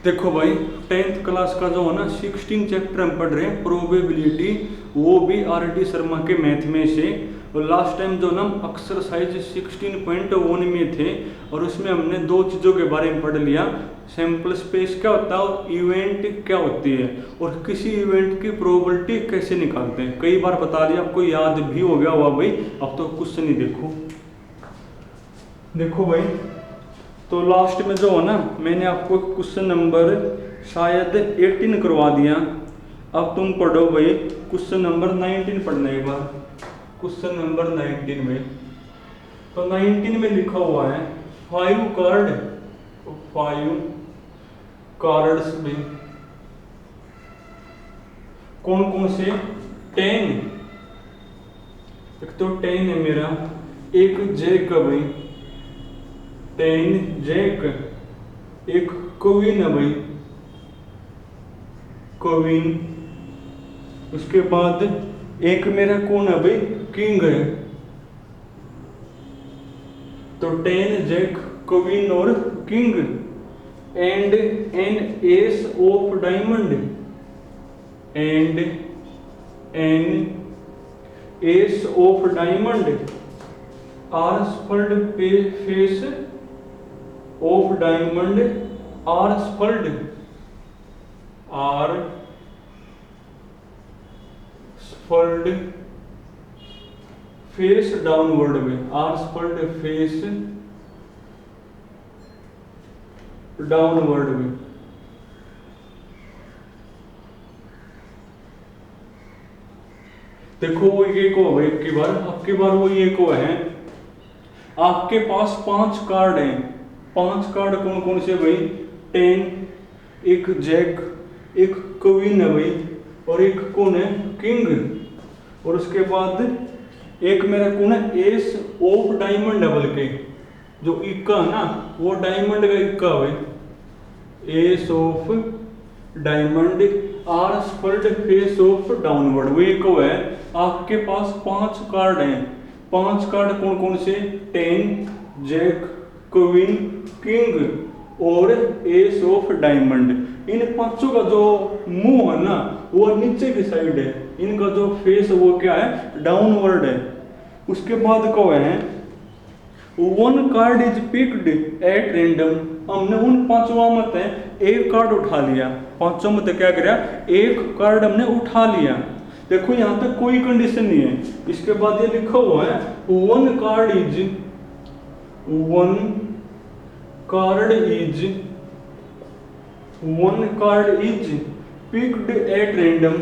देखो भाई, 10th class का जो है ना 16 चैप्टर हम पढ़ रहे हैं प्रोबेबिलिटी, वो भी RD शर्मा के मैथ में से। और लास्ट टाइम जो ना हम एक्सरसाइज 16.1 में थे और उसमें हमने दो चीज़ों के बारे में पढ़ लिया। सैंपल स्पेस क्या होता है और इवेंट क्या होती है, और किसी इवेंट की प्रोबेबिलिटी कैसे निकालते हैं। कई बार बता दिया, आपको याद भी हो गया हुआ भाई। अब तो क्वेश्चन ही देखो भाई, तो लास्ट में जो है ना मैंने आपको क्वेश्चन नंबर शायद 18 करवा दिया। अब तुम पढ़ो भाई क्वेश्चन नंबर 19 पढ़ना एक बार। क्वेश्चन नंबर 19 में, तो 19 में लिखा हुआ है 5 कार्ड्स में कौन कौन से 10, एक तो 10 है मेरा, एक जैक है भाई, 10 जैक, एक क्वीन है भाई, क्वीन। उसके बाद एक मेरा कौन है भाई, किंग है। तो 10 जैक, क्वीन और king, and an ace of diamond, and an ace of diamond are shuffled face of diamond are shuffled, are shuffled face downward में, आर स्फल्ड फेस डाउनवर्ड में। देखो वो ये को भाई, आपकी बार वो ये को है। आपके पास 5 कार्ड हैं। 5 कार्ड कौन कौन से भाई, 10, एक जैक, एक क्वीन है भाई, और एक कौन है, किंग। और उसके बाद एक मेरा कौन है, एस ऑफ डायमंड है, बल्कि जो इक्का है ना वो डायमंड का इक्का है भाई, ace of diamond are shuffled face of downward, वो एक है। आपके पास 5 कार्ड हैं। 5 कार्ड कौन कौन से, 10 जैक, क्वीन, किंग और एस ऑफ डायमंड। इन पांचों का जो मुंह है ना वो नीचे की साइड है, इनका जो फेस वो क्या है, डाउनवर्ड है। उसके बाद को है 1 card is picked at random. हमने उन 5 मत है एक कार्ड उठा लिया। 5 मत क्या करा, एक कार्ड हमने उठा लिया। देखो यहां तक कोई कंडीशन नहीं है। इसके बाद ये लिखा हुआ है 1 card is picked at random,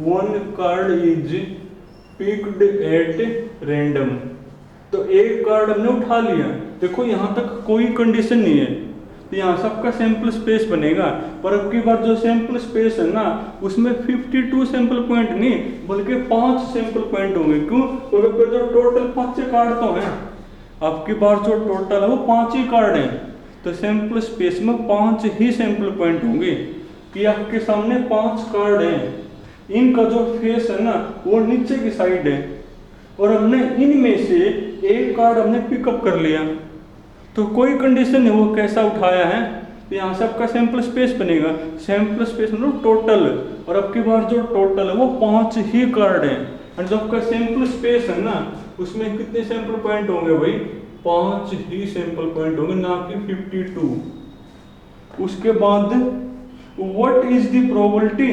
1 card is picked at random. तो एक कार्ड हमने उठा लिया। देखो यहां तक कोई कंडीशन नहीं है, तो यहाँ सबका सैंपल स्पेस बनेगा। पर अब की बार जो सैंपल स्पेस है ना उसमें 52 सैंपल पॉइंट नहीं बल्कि 5 सैंपल पॉइंट होंगे। क्यों, क्योंकि जो टोटल 5 कार्ड तो हैं, आपकी बार जो टोटल है वो 5 ही कार्ड हैं, तो सैंपल स्पेस में 5 ही सैंपल पॉइंट होंगे। कि आपके सामने 5 कार्ड हैं, इनका जो फेस है ना वो नीचे की साइड है, और हमने इनमें से एक कार्ड हमने पिकअप कर लिया। तो कोई कंडीशन नहीं, वो कैसा उठाया है, तो यहाँ से आपका सैंपल स्पेस बनेगा। सैंपल स्पेस मतलब टोटल, और आपकी बार जो टोटल है वो 5 ही कार्ड है। और जो आपका सैंपल स्पेस है ना उसमें कितने सैंपल पॉइंट होंगे भाई, 5 ही सैंपल पॉइंट होंगे, ना कि 52। उसके बाद व्हाट इज द प्रोबेबिलिटी,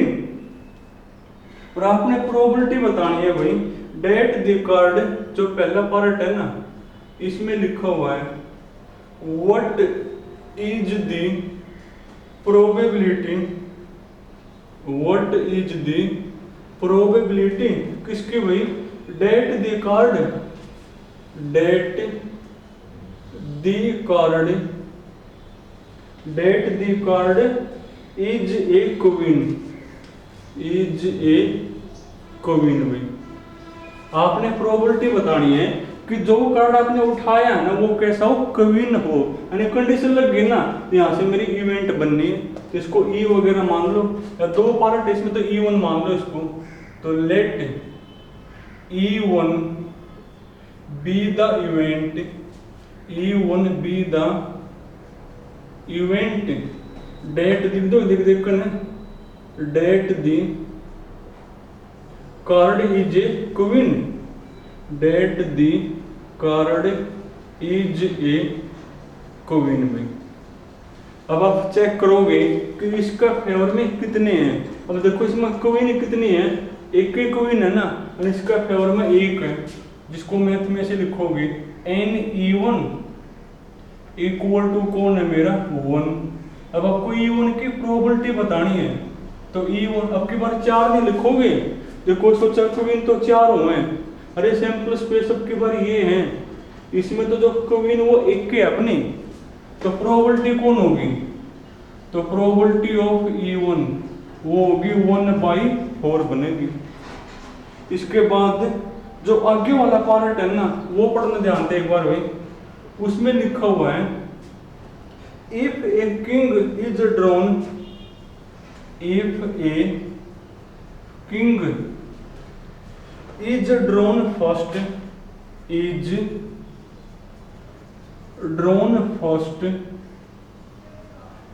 और आपने प्रोबेबिलिटी बतानी है भाई। डेट द कार्ड, जो पहला पार्ट है ना इसमें लिखा हुआ है what is the probability, what is the probability किसकी भाई, that the card, that the card, that the card is a queen, is a queen भाई। आपने प्रोबेबिलिटी बतानी है कि जो कार्ड आपने उठाया है ना वो कैसा हो, क्वीन हो। यानी कंडीशन लग गई ना, तो यहाँ से मेरी इवेंट बननी है, तो इसको ई वगैरह मान लो, या 2 पार्ट इसमें तो E1 मान लो इसको। तो let E1 be the event, E1 be the event that the दो देख देख कर that the card is a queen, that the card is a queen में। अब आप चेक करोगे कि इसका फेवर में कितने हैं। अब देखो इसमें क्वीन कितनी है, एक ही क्वीन है ना, और इसका फेवर में एक है, जिसको मैथ में से लिखोगे NE1 इक्वल टू कौन है मेरा 1। अब आपको E1 की प्रोबेबिलिटी बतानी है, तो E1 अब की बार 4 नहीं लिखोगे, देखो सोचा क्वीन तो 4 हुए, अरे सैंपल स्पेस अब की बार ये है, इसमें तो जो क्वीन वो एक के अपनी, तो प्रोबेबिलिटी कौन होगी, तो प्रोबेबिलिटी ऑफ E1 वो होगी 1/4 बनेगी। इसके बाद जो आगे वाला पार्ट है ना वो पढ़ना ध्यान दे एक बार भाई, उसमें लिखा हुआ है if a king is drawn, if a king is drawn first, is drawn first,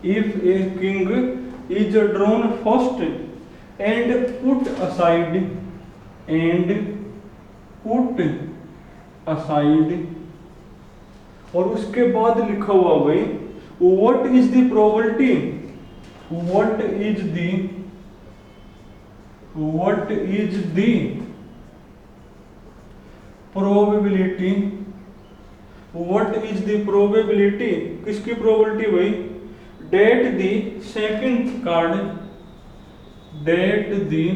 if a king is drawn first and put aside, and put aside, और उसके बाद लिखा हुआ भाई what is the probability, what is the probability, what is the probability, किसकी probability भाई, that the second card, that the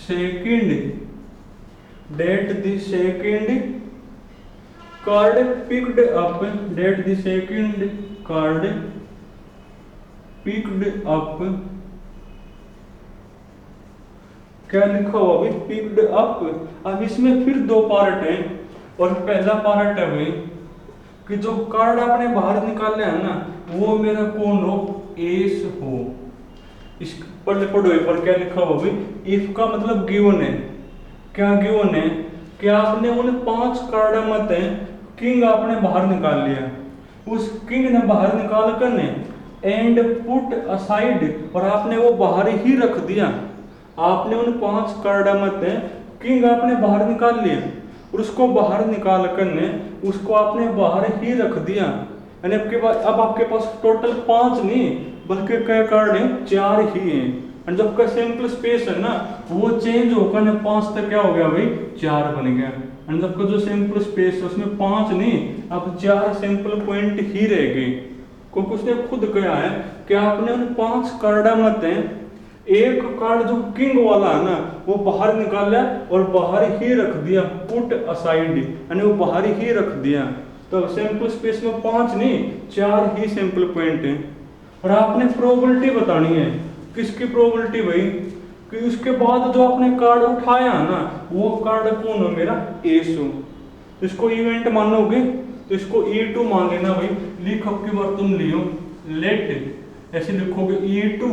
second card picked up, that the second card picked up, क्या लिखा हुआ भाई picked up। अब इसमें फिर दो पार्ट हैं, और पहला पार्ट है भाई कि जो कार्ड आपने बाहर निकाले है ना वो मेरा कौन हो, एस हो। इस पढ़ो एक बार क्या लिखा हुआ भाई, इफ का मतलब गिवन है, क्या गिवन है कि आपने उन 5 कार्ड मत है किंग आपने बाहर निकाल लिया, उस किंग ने बाहर निकाल कर ने एंड पुट असाइड, और आपने वो बाहर ही रख दिया, आपने उन 5 कार्ड मत है किंग आपने बाहर निकाल लिया और उसको बाहर निकाल कर ने उसको आपने बाहर ही रख दिया, यानी आपके पास अब आपके पास टोटल 5 नहीं बल्कि क्या कार्ड है 4 ही हैं, और जब का सैंपल स्पेस है ना वो चेंज होकर ना 5 तक क्या हो गया भाई 4 बन गया, और जब का जो सैंपल स्पेस है उसमें 5 नहीं अब 4 सैंपल पॉइंट ही रह गए, क्योंकि उसने खुद कहा है कि आपने उन 5 कार्ड मत हैं एक कार्ड जो किंग वाला है ना वो बाहर निकाला और बाहर ही रख दिया, पुट असाइड, यानी वो बाहर ही रख दिया, तो सैंपल स्पेस में 5 नहीं 4 ही सैंपल पॉइंट हैं, और आपने प्रोबेबिलिटी बतानी है, किसकी प्रोबेबिलिटी भाई, कि उसके बाद जो आपने कार्ड उठाया ना वो कार्ड कौन हो मेरा एस हो, तो इसको इवेंट मानोगे तो इसको E2 मान लेना भाई, लिख अब की बार तुम लियो लेट ऐसे लिखोगे E2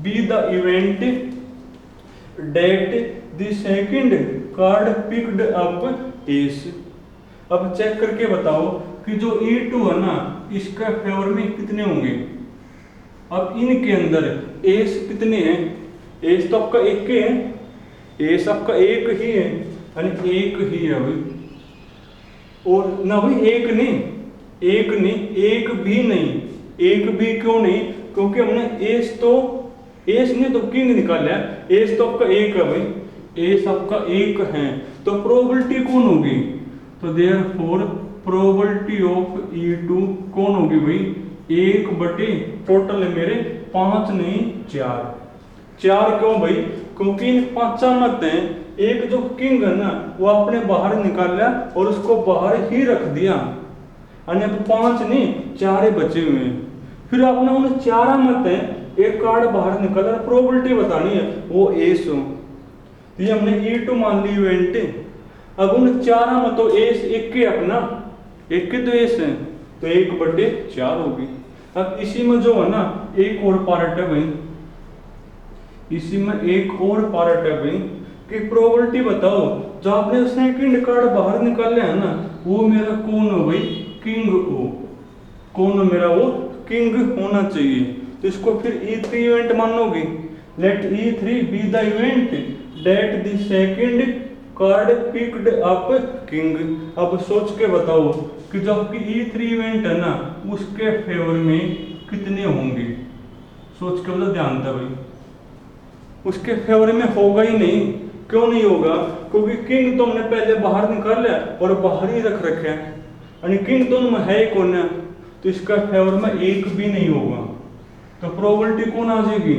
be the event that the second card picked up is। अब चेक करके बताओ कि जो E2 है ना इसका फेवर में कितने होंगे, अब इनके अंदर एस कितने हैं, एस तो आपका एक के है, एस आपका एक ही है यानी एक ही है भाई, और ना भाई एक भी नहीं, एक भी क्यों नहीं, क्योंकि हमने एस ने तो किंग निकाला है, एस तो आपका एक है भाई, एस आपका एक है, तो प्रोबेबिलिटी कौन होगी, तो देयरफॉर प्रोबेबिलिटी ऑफ E2 कौन होगी भाई 1/, टोटल है मेरे 5 नहीं 4 क्यों भाई, क्योंकि इन 5 मत हैं एक जो किंग है ना वो आपने बाहर निकाला और उसको बाहर ही रख दिया, यानी 5 नहीं 4 बचे हुए हैं, फिर आपने उन 4 मत हैं एक कार्ड बाहर निकाला, प्रोबेबिलिटी बतानी है वो एस हो, तो ये हमने E2 मान ली इवेंट। अब उन 4 मतों एस एक के अपना एक के तो एस है तो 1/4 होगी। अब इसी में जो है ना एक और पार्ट है भाई, इसी में एक और पार्ट है भाई कि प्रोबेबिलिटी बताओ जो आपने सेकंड कार्ड बाहर निकाले है ना वो मेरा कौन हो भाई किंग हो, कौन हो मेरा वो किंग होना चाहिए। तो इसको फिर E3 इवेंट मानोगे। Let E3 be the event that the second card picked up king. अब सोच के बताओ कि जो आपकी E3 इवेंट है ना उसके फेवर में कितने होंगे। सोच के मतलब ध्यान था भाई, उसके फेवर में होगा ही नहीं। क्यों नहीं होगा? क्योंकि किंग तो हमने पहले बाहर निकाल लिया और बाहर ही रख रखे हैं, यानी किंग तो है ही कौन है, तो इसका फेवर में एक भी नहीं होगा। तो प्रोबेबिलिटी कौन आ जाएगी,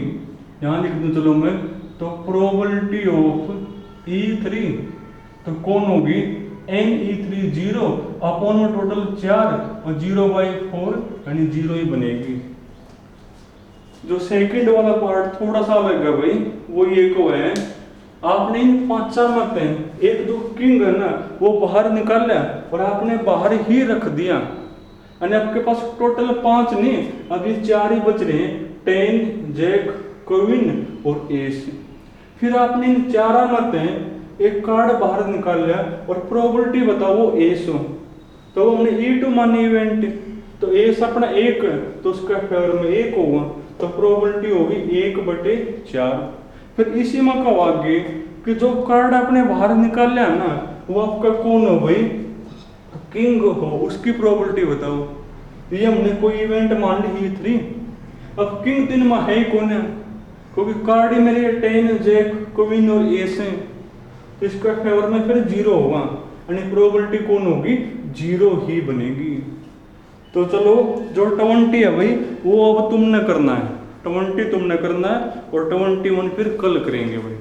यहां लिख दूं चलो मैं, तो प्रोबेबिलिटी ऑफ E3 तो कौन होगी, NE3 0 अपॉन में टोटल 4 और 0/4 यानी 0 ही बनेगी। जो सेकंड वाला पार्ट थोड़ा सा अलग है भाई, वो ये को है आपने इन 5 मत हैं, एक जो किंग है ना वो बाहर निकाल लिया और आपने बाहर ही रख दिया, यानी आपके पास टोटल 5 नहीं, अभी 4 ही बच रहे हैं, 10 जैक क्वीन और एस। फिर आपने इन 4 मत हैं एक कार्ड बाहर निकाल लिया और प्रोबेबिलिटी बताओ वो एस हो, तो हमने E2 मानी इवेंट, तो एस अपना 1 तो उसका फेवर में 1 होगा, तो प्रोबेबिलिटी होगी 1/4। फिर इसी में कहो आगे कि जो कार्ड आपने बाहर निकाल लिया ना वो आपका कौन हो भाई, किंग हो, उसकी प्रोबेबिलिटी बताओ। ये हमने कोई इवेंट मान ली E3। अब किंग दिन में है ही कौन है, क्योंकि कार्ड ही मेरे 10 जैक क्वीन और एस है, तो इसका फेवर में फिर 0 होगा, यानी प्रोबेबिलिटी कौन होगी, 0 ही बनेगी। तो चलो जो 20 है भाई वो अब तुमने करना है, 20 तुमने करना है और 21 फिर कल करेंगे भाई।